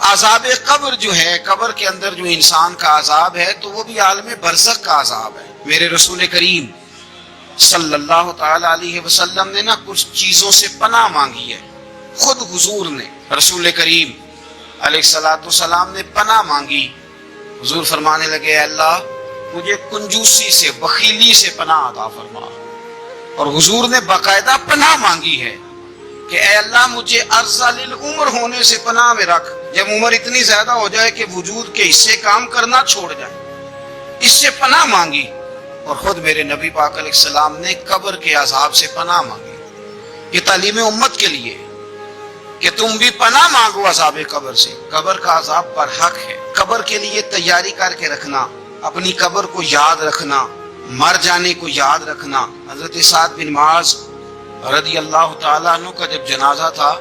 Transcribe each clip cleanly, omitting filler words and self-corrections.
عذاب قبر جو ہے، قبر کے اندر جو انسان کا عذاب ہے، تو وہ بھی عالم برزخ کا عذاب ہے۔ میرے رسول کریم صلی اللہ تعالی علیہ وسلم نے نا کچھ چیزوں سے پناہ مانگی ہے۔ خود حضور نے، رسول کریم علیہ السلام نے پناہ مانگی۔ حضور فرمانے لگے، اے اللہ مجھے کنجوسی سے، بخیلی سے پناہ عطا فرما۔ اور حضور نے باقاعدہ پناہ مانگی ہے کہ اے اللہ مجھے ارذل العمر ہونے سے پناہ میں رکھ، جب عمر اتنی زیادہ ہو جائے کہ وجود کے حصے کام کرنا چھوڑ جائے، اس سے پناہ مانگی۔ اور خود میرے نبی پاک علیہ السلام نے قبر کے عذاب سے پناہ مانگی۔ یہ تعلیم امت کے لیے کہ تم بھی پناہ مانگو عذاب قبر سے۔ قبر کا عذاب پر حق ہے۔ قبر کے لیے تیاری کر کے رکھنا، اپنی قبر کو یاد رکھنا، مر جانے کو یاد رکھنا۔ حضرت سعد بن معاذ رضی اللہ تعالیٰ عنہ کا جب جنازہ تھا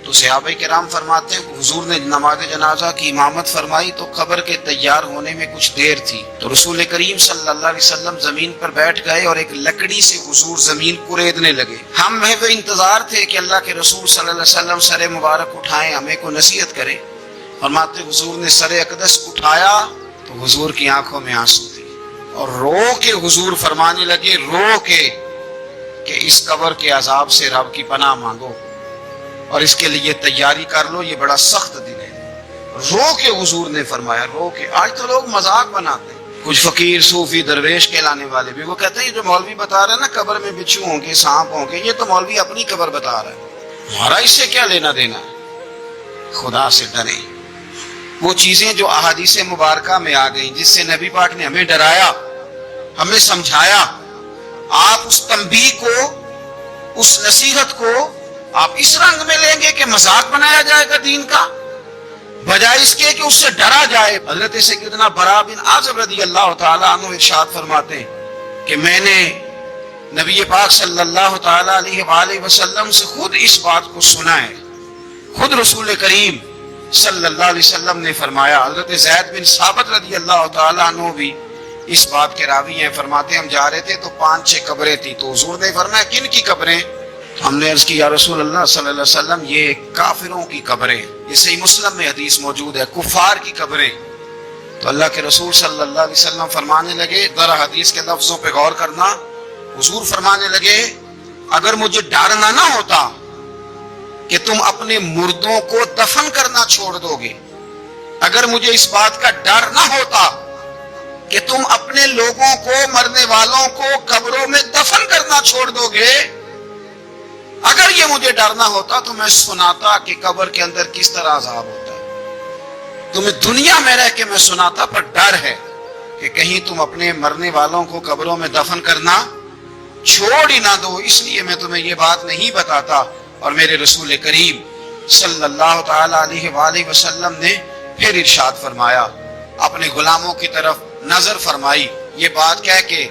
تو صحابہ کرام فرماتے ہیں حضور نے نماز جنازہ کی امامت فرمائی تو قبر کے تیار ہونے میں کچھ دیر تھی، تو رسول کریم صلی اللہ علیہ وسلم زمین پر بیٹھ گئے اور ایک لکڑی سے حضور زمین کوریدنے لگے۔ ہم وہ انتظار تھے کہ اللہ کے رسول صلی اللہ علیہ وسلم سر مبارک اٹھائیں، ہمیں کو نصیحت کریں۔ فرماتے حضور نے سر اقدس اٹھایا تو حضور کی آنکھوں میں آنسو تھے، اور رو کے حضور فرمانے لگے، رو کے کہ اس قبر کے عذاب سے رب کی پناہ مانگو اور اس کے لیے تیاری کر لو، یہ بڑا سخت دن ہے۔ رو کے حضور نے فرمایا، رو کے۔ آج تو لوگ مذاق بناتے ہیں، کچھ فقیر صوفی درویش کہلانے والے بھی، وہ کہتے ہیں یہ جو مولوی بتا رہا ہے نا قبر میں بچھو ہوں گے، سانپ ہوں گے، یہ تو مولوی اپنی قبر بتا رہا ہے، ہمارا اس سے کیا لینا دینا ہے۔ خدا سے ڈریں۔ وہ چیزیں جو احادیث مبارکہ میں آ گئیں، جس سے نبی پاک نے ہمیں ڈرایا، ہمیں سمجھایا، آپ اس تنبیہ کو، اس نصیحت کو آپ اس رنگ میں لیں گے کہ مذاق بنایا جائے گا دین کا، بجائے اس کے کہ اس سے ڈرا جائے۔ حضرت سیدنا براء بن عازب رضی اللہ تعالیٰ عنہ ارشاد فرماتے ہیں کہ میں نے نبی پاک صلی اللہ تعالیٰ علیہ وآلہ وسلم سے خود اس بات کو سنا ہے۔ خود رسول کریم صلی اللہ علیہ وسلم نے فرمایا۔ حضرت زید بن ثابت رضی اللہ تعالیٰ عنہ بھی اس بات کے راوی ہیں، فرماتے ہم جا رہے تھے تو 5-6 قبریں تھی، تو حضور نے فرمایا کن کی قبریں؟ ہم نے عرض کی یا رسول اللہ صلی اللہ علیہ وسلم یہ کافروں کی قبریں، یہ صحیح مسلم میں حدیث موجود ہے، کفار کی قبریں۔ تو اللہ کے رسول صلی اللہ علیہ وسلم فرمانے لگے، ذرا حدیث کے لفظوں پہ غور کرنا، حضور فرمانے لگے اگر مجھے ڈر نہ ہوتا کہ تم اپنے مردوں کو دفن کرنا چھوڑ دو گے، اگر مجھے اس بات کا ڈر نہ ہوتا کہ تم اپنے لوگوں کو، مرنے والوں کو قبروں میں دفن کرنا چھوڑ دو گے، اگر یہ مجھے ڈر نہ ہوتا تو میں سناتا کہ قبر کے اندر کس طرح عذاب ہوتا ہے۔ تمہیں دنیا میں رہ کے میں سناتا، پر ڈر ہے کہ کہیں تم اپنے مرنے والوں کو قبروں میں دفن کرنا چھوڑ ہی نہ دو، اس لیے میں تمہیں یہ بات نہیں بتاتا۔ اور میرے رسول کریم صلی اللہ تعالی علیہ وآلہ وسلم نے پھر ارشاد فرمایا، اپنے غلاموں کی طرف نظر فرمائی، یہ بات کہہ کے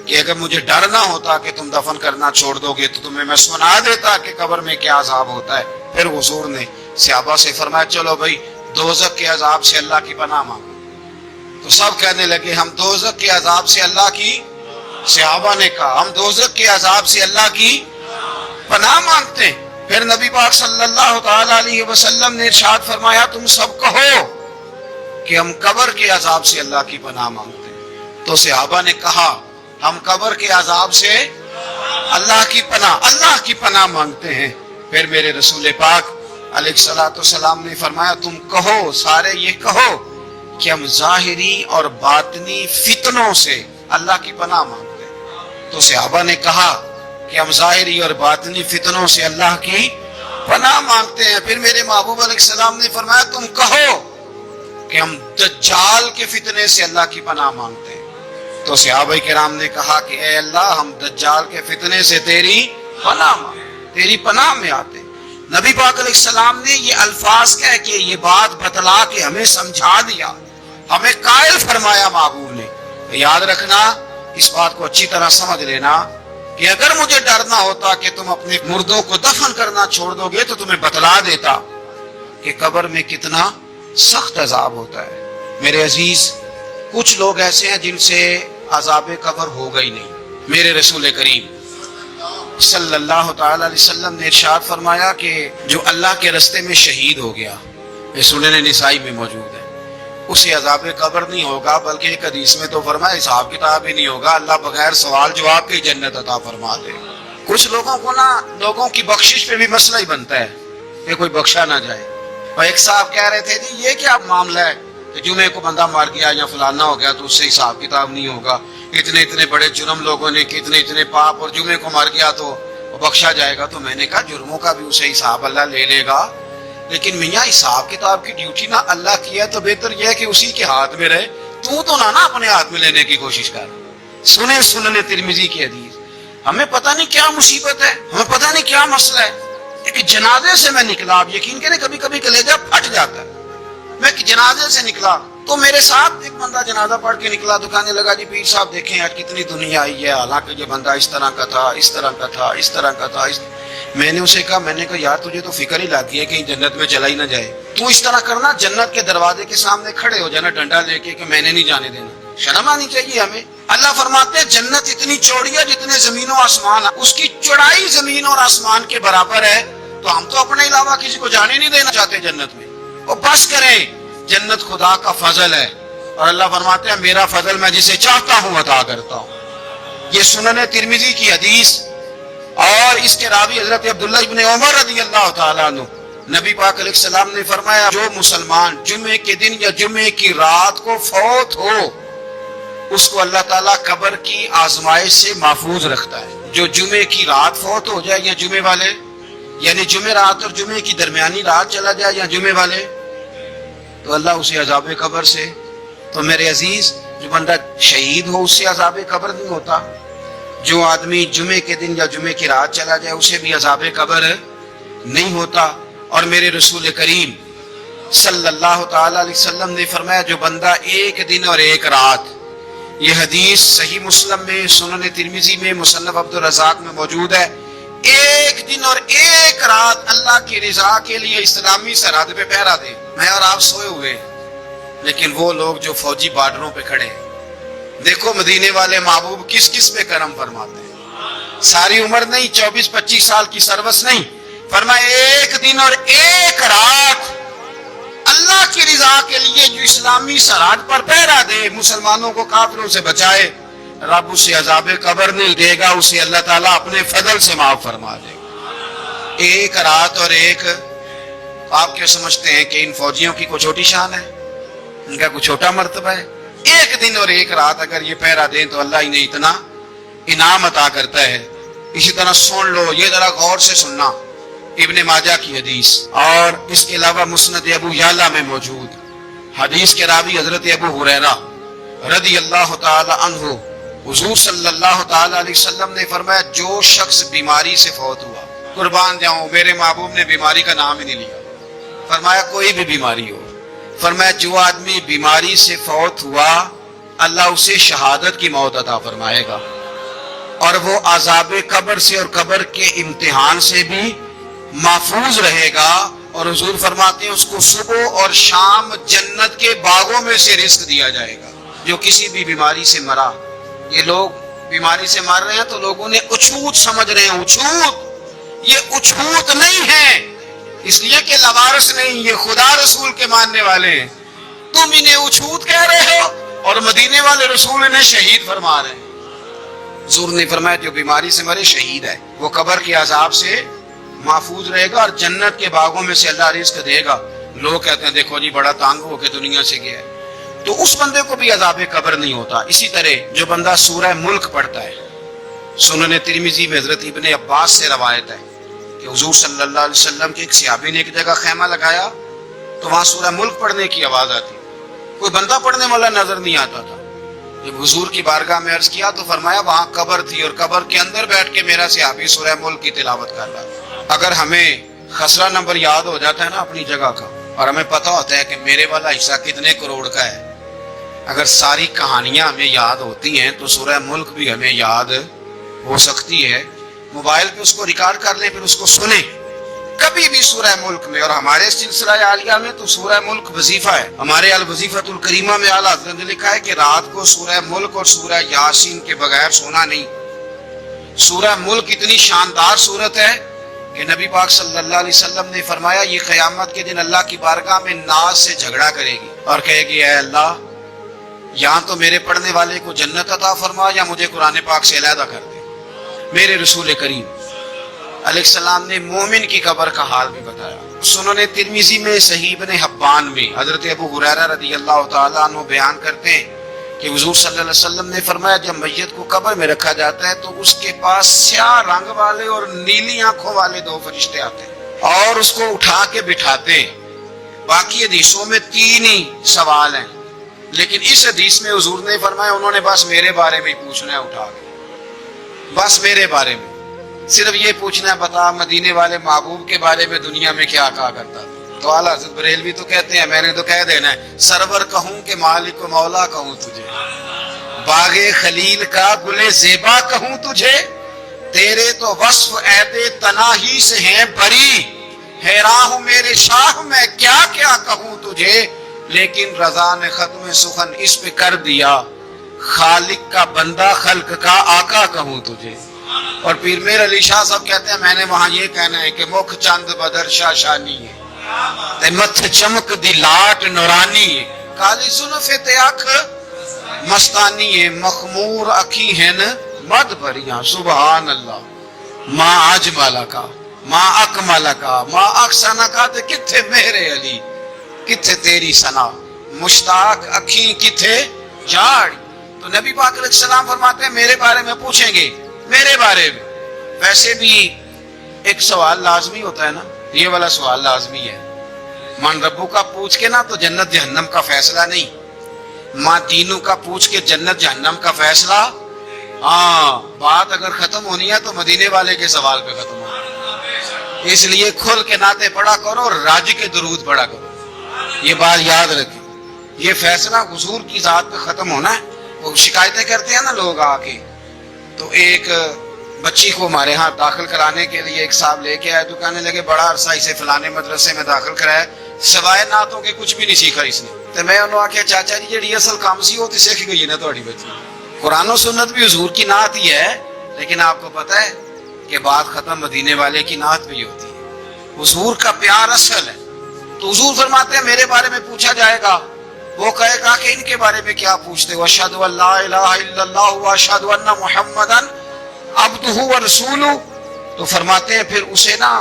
کہ اگر مجھے ڈر نہ ہوتا کہ تم دفن کرنا چھوڑ دو گے تو تمہیں میں سنا دیتا کہ قبر میں کیا عذاب ہوتا ہے۔ پھر حضور نے صحابہ سے فرمایا چلو بھائی دوزخ کے عذاب سے اللہ کی پناہ مانگو۔ تو سب کہنے لگے ہم دوزخ کے عذاب سے اللہ کی، صحابہ نے کہا ہم دوزخ کے عذاب سے اللہ کی پناہ مانگتے ہیں۔ پھر نبی پاک صلی اللہ تعالی علیہ وسلم نے ارشاد فرمایا تم سب کہو کہ ہم قبر کے عذاب سے اللہ کی پناہ مانگتے ہیں۔ تو صحابہ نے کہا ہم قبر کے عذاب سے اللہ کی پناہ مانگتے ہیں۔ پھر میرے رسول پاک علیہ الصلوۃ والسلام نے فرمایا تم کہو، سارے یہ کہو کہ ہم ظاہری اور باطنی فتنوں سے اللہ کی پناہ مانگتے ہیں۔ تو صحابہ نے کہا کہ ہم ظاہری اور باطنی فتنوں سے اللہ کی پناہ مانگتے ہیں۔ پھر میرے محبوب علیہ السلام نے فرمایا تم کہو کہ ہم دجال کے فتنے سے اللہ کی پناہ مانگتے ہیں۔ تو صحابہ کرام نے کہا کہ اے اللہ ہم دجال کے فتنے سے تیری پناہ مانگتے، تیری پناہ میں آتے ہیں۔ نبی پاک علیہ السلام نے یہ الفاظ کہہ کے یہ بات بتلا کے ہمیں سمجھا دیا، ہمیں قائل فرمایا محبوب نے۔ یاد رکھنا، اس بات کو اچھی طرح سمجھ لینا کہ اگر مجھے ڈر نہ ہوتا کہ تم اپنے مردوں کو دفن کرنا چھوڑ دو گے تو تمہیں بتلا دیتا کہ قبر میں کتنا سخت عذاب ہوتا ہے۔ میرے عزیز کچھ لوگ ایسے ہیں جن سے عذاب قبر ہوگا ہی نہیں۔ میرے رسول کریم صلی اللہ تعالی علیہ وسلم نے ارشاد فرمایا کہ جو اللہ کے رستے میں شہید ہو گیا، یہ سنن نسائی میں موجود ہے. اسے عذاب قبر نہیں ہوگا، بلکہ ایک حدیث میں تو فرمایا حساب کتاب ہی نہیں ہوگا، اللہ بغیر سوال جواب کے جنت عطا فرما دے. کچھ لوگوں کو لوگوں کی بخشش پہ بھی مسئلہ ہی بنتا ہے کہ کوئی بخشا نہ جائے. اور ایک صاحب کہہ رہے تھے جی یہ کیا معاملہ ہے کہ جمعے کو بندہ مار گیا یا فلانا ہو گیا تو اس سے حساب کتاب نہیں ہوگا، اتنے بڑے جرم لوگوں نے کہ اتنے پاپ، اور جمعے کو مار گیا تو بخشا جائے گا. تو میں نے کہا جرموں کا بھی اسے حساب اللہ لے لے گا، لیکن میاں حساب کتاب کی ڈیوٹی نہ اللہ کی ہے تو بہتر یہ ہے کہ اسی کے ہاتھ میں رہے. تو نہ اپنے ہاتھ میں لینے کی کوشش کر. سنن ترمذی کی حدیث. ہمیں پتہ نہیں کیا مصیبت ہے، ہمیں پتہ نہیں کیا مسئلہ ہے. ایک جنازے سے میں نکلا، آپ یقین کریں کبھی کبھی کلیجہ پھٹ جاتا ہے. میں جنازے سے نکلا تو میرے ساتھ ایک بندہ جنازہ پڑھ کے نکلا تو کہنے لگا جی پیر صاحب دیکھیں یار کتنی دنیا آئی ہے، حالانکہ یہ بندہ اس طرح کا تھا، اس طرح کا تھا، اس طرح کا تھا. میں نے اسے کہا یار تجھے تو فکر ہی لاتی ہے کہیں جنت میں چلا ہی نہ جائے. تو اس طرح کرنا، جنت کے دروازے کے سامنے کھڑے ہو جانا ڈنڈا لے کے کہ میں نے نہیں جانے دینا. شرم آنی چاہیے ہمیں. اللہ فرماتے ہیں جنت اتنی چوڑی ہے جتنے زمین و آسمان، اس کی چوڑائی زمین اور آسمان کے برابر ہے. تو ہم تو اپنے علاوہ کسی کو جانے نہیں دینا چاہتے جنت میں. وہ بس کریں، جنت خدا کا فضل ہے، اور اللہ فرماتے ہیں میرا فضل میں جسے چاہتا ہوں عطا کرتا ہوں. یہ سنن ترمذی کی حدیث، اور اس کے راوی حضرت عبداللہ ابن عمر رضی اللہ تعالیٰ عنہ. نبی پاک علیہ السلام نے فرمایا جو مسلمان جمعے کے دن یا جمعے کی رات کو فوت ہو اس کو اللہ تعالیٰ قبر کی آزمائش سے محفوظ رکھتا ہے. جو جمعے کی رات فوت ہو جائے یا جمعے والے، یعنی جمعے رات اور جمعے کی درمیانی رات چلا جائے یا جمعے والے، تو اللہ اسے عذاب قبر سے. تو میرے عزیز جو بندہ شہید ہو اس سے عذاب قبر نہیں ہوتا. جو آدمی جمعے کے دن یا جمعے کی رات چلا جائے اسے بھی عذاب قبر نہیں ہوتا. اور میرے رسول کریم صلی اللہ تعالی علیہ وسلم نے فرمایا جو بندہ ایک دن اور ایک رات، یہ حدیث صحیح مسلم میں، سنن ترمذی میں، مصنف عبدالرزاق میں موجود ہے، ایک دن اور ایک رات اللہ کی رضا کے لیے اسلامی سرحد پہ پہرا دے. میں اور آپ سوئے ہوئے، لیکن وہ لوگ جو فوجی بارڈروں پہ کھڑے ہیں، دیکھو مدینے والے محبوب کس کس پہ کرم فرماتے ہیں. ساری عمر نہیں، 24-25 سال کی سروس نہیں، فرمایا ایک دن اور ایک رات اللہ کی رضا کے لیے جو اسلامی سرحد پر پہرا دے، مسلمانوں کو کافروں سے بچائے، رب اسے عذاب قبر نہیں دے گا، اسے اللہ تعالیٰ اپنے فضل سے معاف فرما دے گا. ایک رات اور ایک. آپ کیا سمجھتے ہیں کہ ان فوجیوں کی کوئی چھوٹی شان ہے؟ ان کا کوئی چھوٹا مرتبہ ہے؟ ایک دن اور ایک رات اگر یہ پہرا دیں تو اللہ انہیں اتنا انعام عطا کرتا ہے. اسی طرح سن لو، یہ ذرا غور سے سننا، ابن ماجہ کی حدیث، اور اس کے علاوہ مسند ابو یعلا میں موجود حدیث کے راوی حضرت ابو ہریرہ رضی اللہ تعالی عنہ، حضور صلی اللہ تعالی علیہ وسلم نے فرمایا جو شخص بیماری سے فوت ہوا، قربان جاؤں میرے محبوب نے بیماری کا نام ہی نہیں لیا، فرمایا کوئی بھی بیماری ہو، فرمایا جو آدمی بیماری سے فوت ہوا اللہ اسے شہادت کی موت عطا فرمائے گا، اور وہ عذاب قبر سے اور قبر کے امتحان سے بھی محفوظ رہے گا. اور حضور فرماتے ہیں اس کو صبح اور شام جنت کے باغوں میں سے رزق دیا جائے گا. جو کسی بھی بیماری سے مرا، یہ لوگ بیماری سے مر رہے ہیں تو لوگوں نے اچھوت سمجھ رہے ہیں. اچھوت، یہ اچھوت نہیں ہے، اس لیے کہ لوارث نہیں، یہ خدا رسول کے ماننے والے ہیں. تم انہیں اچھوت کہہ رہے ہو اور مدینے والے رسول انہیں شہید فرما رہے ہیں. حضور نے فرمایا جو بیماری سے مرے شہید ہے، وہ قبر کے عذاب سے محفوظ رہے گا اور جنت کے باغوں میں سے اللہ رزق دے گا. لوگ کہتے ہیں دیکھو جی بڑا تانگ ہو کے دنیا سے گیا ہے، تو اس بندے کو بھی عذاب قبر نہیں ہوتا. اسی طرح جو بندہ سورہ ملک پڑھتا ہے، سنن ترمذی میں حضرت ابن عباس سے روایت ہے کہ حضور صلی اللہ علیہ وسلم کے ایک صحابی نے ایک جگہ خیمہ لگایا تو وہاں سورہ ملک پڑھنے کی آواز آتی، کوئی بندہ پڑھنے والا نظر نہیں آتا تھا. جب حضور کی بارگاہ میں عرض کیا تو فرمایا وہاں قبر تھی اور قبر کے اندر بیٹھ کے میرا صحابی سورہ ملک کی تلاوت کر رہا. اگر ہمیں خسرہ نمبر یاد ہو جاتا ہے نا اپنی جگہ کا، اور ہمیں پتہ ہوتا ہے کہ میرے والا حصہ کتنے کروڑ کا ہے، اگر ساری کہانیاں ہمیں یاد ہوتی ہیں تو سورہ ملک بھی ہمیں یاد ہو سکتی ہے. موبائل پہ اس کو ریکارڈ کر لیں، پھر اس کو سنیں کبھی بھی سورہ ملک میں. اور ہمارے سلسلہ عالیہ میں تو سورہ ملک وظیفہ ہے. ہمارے الوظیفۃ الکریمہ میں اعلیٰ حضرت نے لکھا ہے کہ رات کو سورہ ملک اور سورہ یاسین کے بغیر سونا نہیں. سورہ ملک اتنی شاندار صورت ہے کہ نبی پاک صلی اللہ علیہ وسلم نے فرمایا یہ قیامت کے دن اللہ کی بارگاہ میں ناز سے جھگڑا کرے گی اور کہے گی اے اللہ یہاں تو میرے پڑھنے والے کو جنت عطا فرما یا مجھے قرآن پاک سے علیحدہ کر دے۔ میرے رسول کریم علیہ السلام نے مومن کی قبر کا حال بھی بتایا۔ سنن ترمذی میں صحیح ابن حبان میں حضرت ابو ہریرہ رضی اللہ تعالیٰ عنہ بیان کرتے ہیں کہ حضور صلی اللہ علیہ وسلم نے فرمایا جب میت کو قبر میں رکھا جاتا ہے تو اس کے پاس سیاہ رنگ والے اور نیلی آنکھوں والے دو فرشتے آتے ہیں اور اس کو اٹھا کے بٹھاتے ہیں۔ باقی حدیثوں میں 3 ہی سوال ہیں، لیکن اس حدیث میں حضور نے فرمایا انہوں نے بس میرے بارے میں پوچھنا ہے اٹھا کے، بس میرے بارے میں صرف یہ پوچھنا ہے بتا مدینے والے محبوب کے بارے میں دنیا میں کیا کہا کرتا تھا۔ تو اعلیٰ حضرت بریلوی تو کہتے ہیں میں نے تو کہہ دینا ہے سرور کہوں کہ مالک و مولا کہوں تجھے، باغ خلیل کا گل زیبا کہوں تجھے، تیرے تو وصف عہد تناہی سے ہیں بری، حیراں ہوں میرے شاہ میں کیا کیا کہوں تجھے، لیکن رضا نے ختم سخن اس پہ کر دیا، خالق کا بندہ خلق کا آقا کہوں تجھے۔ اور پیر میر علی شاہ صاحب کہتے ہیں میں نے وہاں یہ کہنا ہے کہ مکھ چند بدر شاہ شانی ہے تے متھ چمک دی لاٹ نورانی ہے، کالی زلف تے اکھ مستانی ہے، مخمور اکھی ہیں مد بھریاں سبحان اللہ، ماں اجمل کا ماں اکمل کا ماں احسن کا تے کتھے میرے علی کتھے تیری ثنا، مشتاق اکھی کتھے جاڑ۔ تو نبی پاک علیہ السلام فرماتے ہیں میرے بارے میں پوچھیں گے، میرے بارے میں۔ ویسے بھی ایک سوال لازمی ہوتا ہے نا، یہ والا سوال لازمی ہے، من ربو کا پوچھ کے نا تو جنت جہنم کا فیصلہ نہیں، ماں دینو کا پوچھ کے جنت جہنم کا فیصلہ۔ ہاں بات اگر ختم ہونی ہے تو مدینے والے کے سوال پہ ختم ہونی، اس لیے کھل کے نعتیں پڑھا کرو اور راج کے درود پڑھا کرو، یہ بات یاد رکھیں۔ یہ فیصلہ حضور کی ذات پہ ختم ہونا ہے۔ وہ شکایتیں کرتے ہیں نا لوگ آ کے، تو ایک بچی کو ہمارے ہاں داخل کرانے کے لیے ایک صاحب لے کے آئے تو کہنے لگے بڑا عرصہ اسے فلانے مدرسے میں داخل کرایا سوائے نعتوں کے کچھ بھی نہیں سیکھا اس نے۔ تو میں انہوں نے آکھیا چاچا جی جڑی اصل کام سی وہ تو سیکھ گئی نا تہاڈی بچی، قرآن و سنت بھی حضور کی نعت ہی ہے، لیکن آپ کو پتہ ہے کہ بات ختم مدینے والے کی نعت پہ ہی ہوتی ہے، حضور کا پیار اصل ہے۔ تو حضور فرماتے ہیں میرے بارے میں پوچھا جائے گا، وہ کہے گا کہ ان کے بارے میں کیا پوچھتے ہو، اشہد ان لا الہ الا اللہ واشہد ان محمدن عبدہ ورسولہ۔ تو فرماتے ہیں پھر اسے نا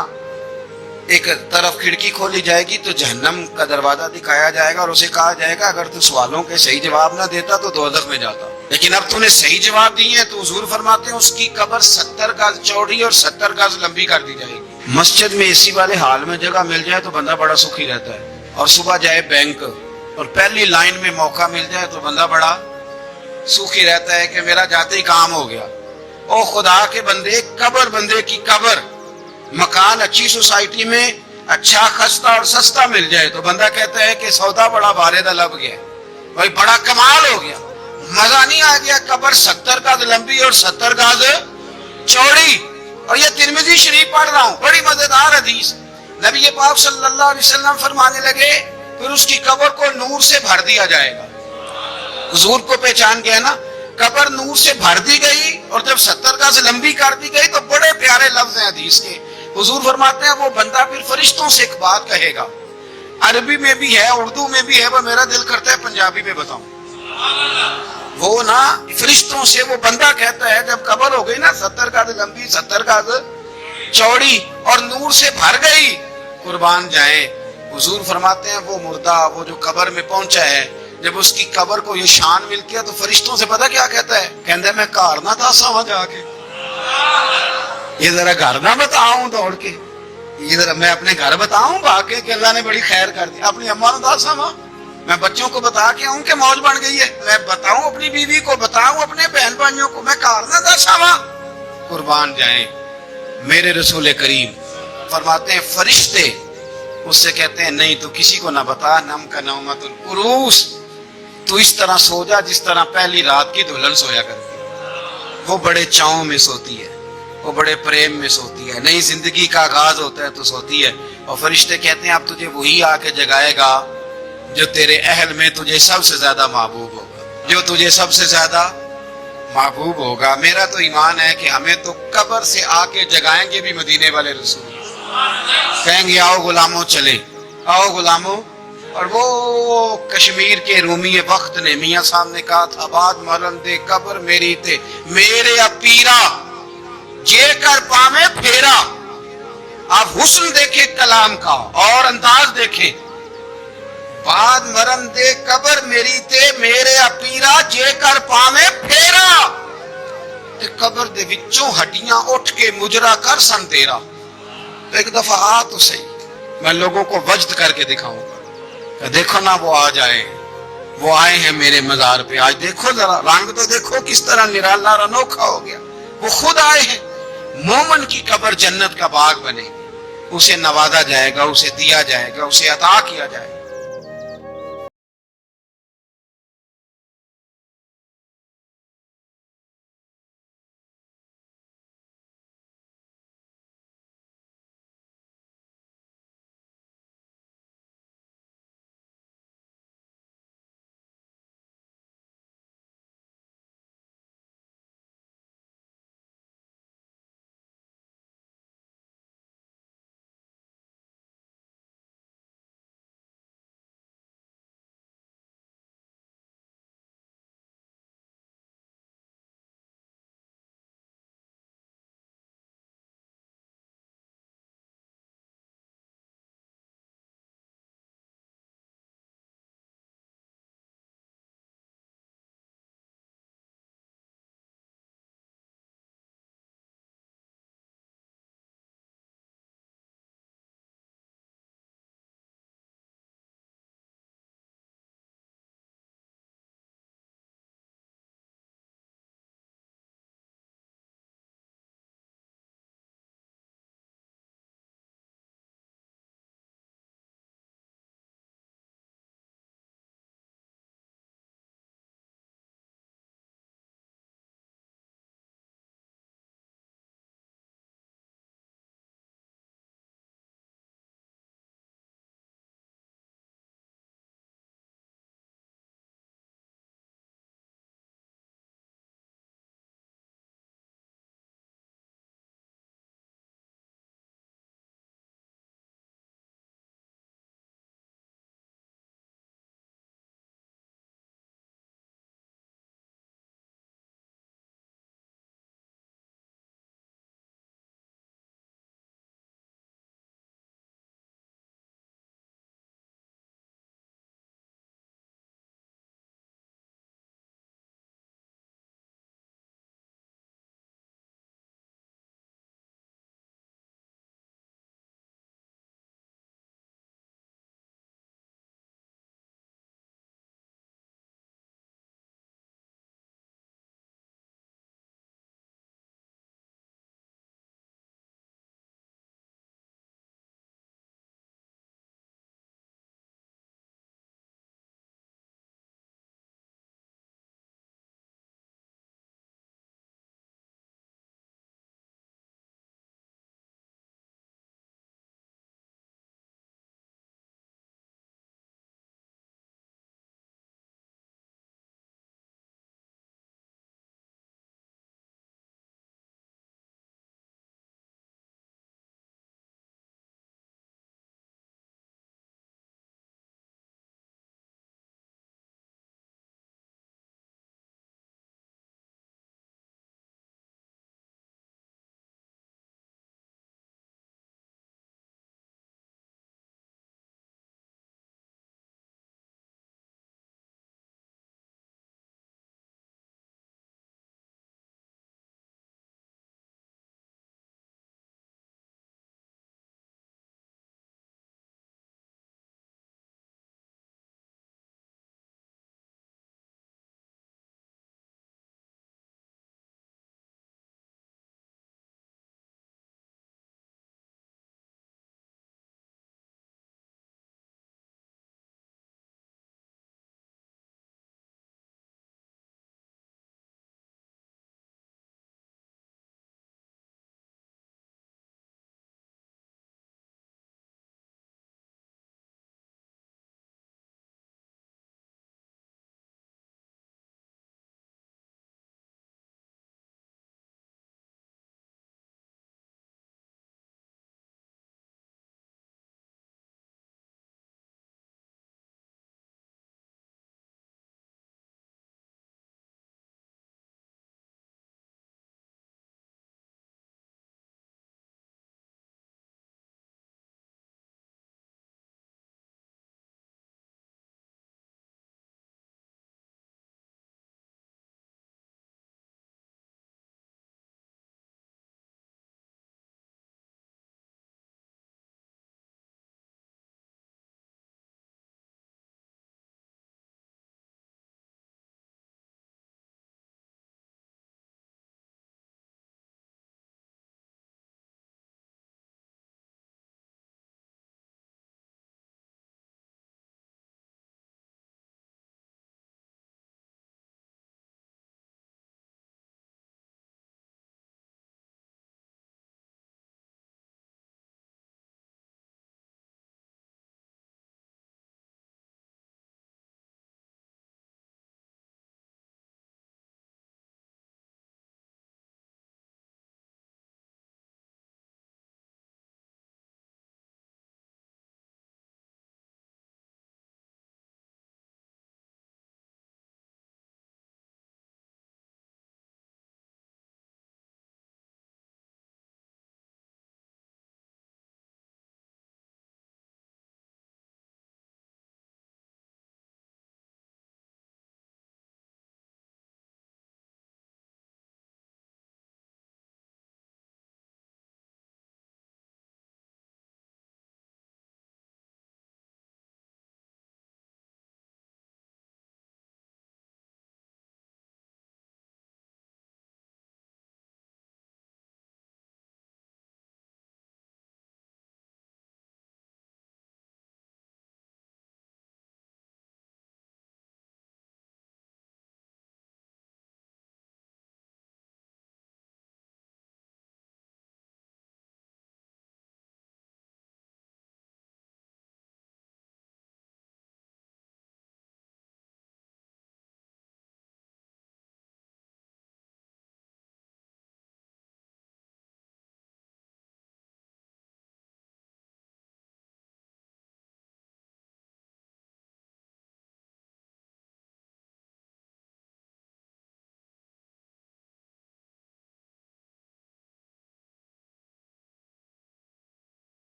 ایک طرف کھڑکی کھولی جائے گی تو جہنم کا دروازہ دکھایا جائے گا اور اسے کہا جائے گا اگر تو سوالوں کے صحیح جواب نہ دیتا تو دوزخ میں جاتا، لیکن اب تو نے صحیح جواب دیے ہیں۔ تو حضور فرماتے ہیں اس کی قبر 70 گز چوڑی اور 70 گز لمبی کر دی جائے گی۔ مسجد میں اسی والے حال میں جگہ مل جائے تو بندہ بڑا سکھی رہتا ہے، اور صبح جائے بینک اور پہلی لائن میں موقع مل جائے تو بندہ بڑا سکھی رہتا ہے کہ میرا جاتے ہی کام ہو گیا۔ او خدا کے بندے، قبر بندے کی قبر، مکان اچھی سوسائٹی میں اچھا خستہ اور سستا مل جائے تو بندہ کہتا ہے کہ سودا بڑا بارے لب گیا، بھائی بڑا کمال ہو گیا، مزہ نہیں آ گیا۔ قبر 70 گز لمبی اور 70 گز چوڑی، اور یہ ترمذی شریف پڑھ رہا ہوں، بڑی مزیدار حدیث۔ نبی پاک صلی اللہ علیہ وسلم فرمانے لگے پھر اس کی قبر کو نور سے بھر دیا جائے گا۔ حضور کو پہچان گیا نا، قبر نور سے بھر دی گئی اور جب 70 گز لمبی کر دی گئی تو بڑے پیارے لفظ ہیں حدیث کے۔ حضور فرماتے ہیں وہ بندہ پھر فرشتوں سے ایک بات کہے گا، عربی میں بھی ہے اردو میں بھی ہے، وہ میرا دل کرتا ہے پنجابی میں بتاؤں۔ وہ نا فرشتوں سے وہ بندہ کہتا ہے جب قبر ہو گئی نا 70 گز لمبی 70 گز چوڑی اور نور سے بھر گئی، قربان جائیں، حضور فرماتے ہیں وہ مردہ وہ جو قبر میں پہنچا ہے جب اس کی قبر کو یہ شان ملتی ہے تو فرشتوں سے پتہ کیا کہتا ہے، کہتا ہے میں گھر نہ دساں وہاں جا کے، یہ ذرا گھر نہ بتاؤں دوڑ کے، یہ ذرا میں اپنے گھر بتاؤں بھاگے کہ اللہ نے بڑی خیر کر دی، اپنی اماں نہ دساں وہاں، میں بچوں کو بتا کے آؤں کہ موج بن گئی ہے، میں بتاؤں اپنی بیوی کو، بتاؤں اپنے بہن بھائیوں کو، میں گھر نہ دساں وہاں۔ قربان جائیں میرے رسول کریم فرماتے ہیں فرشتے اس سے کہتے ہیں نہیں تو کسی کو نہ بتا، نم کا نومت العروس، تو اس طرح سو جا جس طرح پہلی رات کی دلہن سویا کرتی ہے، وہ بڑے چاؤں میں سوتی ہے، وہ بڑے پریم میں سوتی ہے، نئی زندگی کا آغاز ہوتا ہے تو سوتی ہے، اور فرشتے کہتے ہیں اب تجھے وہی آ کے جگائے گا جو تیرے اہل میں تجھے سب سے زیادہ محبوب ہوگا، جو تجھے سب سے زیادہ محبوب ہوگا۔ میرا تو ایمان ہے کہ ہمیں تو قبر سے آ کے جگائیں گے بھی مدینے والے رسول، کہیں گے آؤ غلاموں چلے، آؤ غلاموں. اور وہ کشمیر کے رومی وقت نے میاں صاحب نے کہا تھا بعد مرن دے قبر میری تے میرے پیرا جے کر پامے پھیرا. آپ حسن دیکھیں کلام کا اور انداز دیکھیں. بعد مرن دے قبر میری تے میرے پیرا جے کر پامے پھیرا. تے قبر دے وچوں ہڈیاں اٹھ کے مجرا کر سن تیرا. ایک دفعہ آ تو صحیح، میں لوگوں کو وجد کر کے دکھاؤں گا. دیکھو نا وہ آ جائے، وہ آئے ہیں میرے مزار پہ. آج دیکھو ذرا رنگ تو دیکھو کس طرح نرالا اور انوکھا ہو گیا. وہ خود آئے ہیں. مومن کی قبر جنت کا باغ بنے گی، اسے نوازا جائے گا، اسے دیا جائے گا، اسے عطا کیا جائے گا.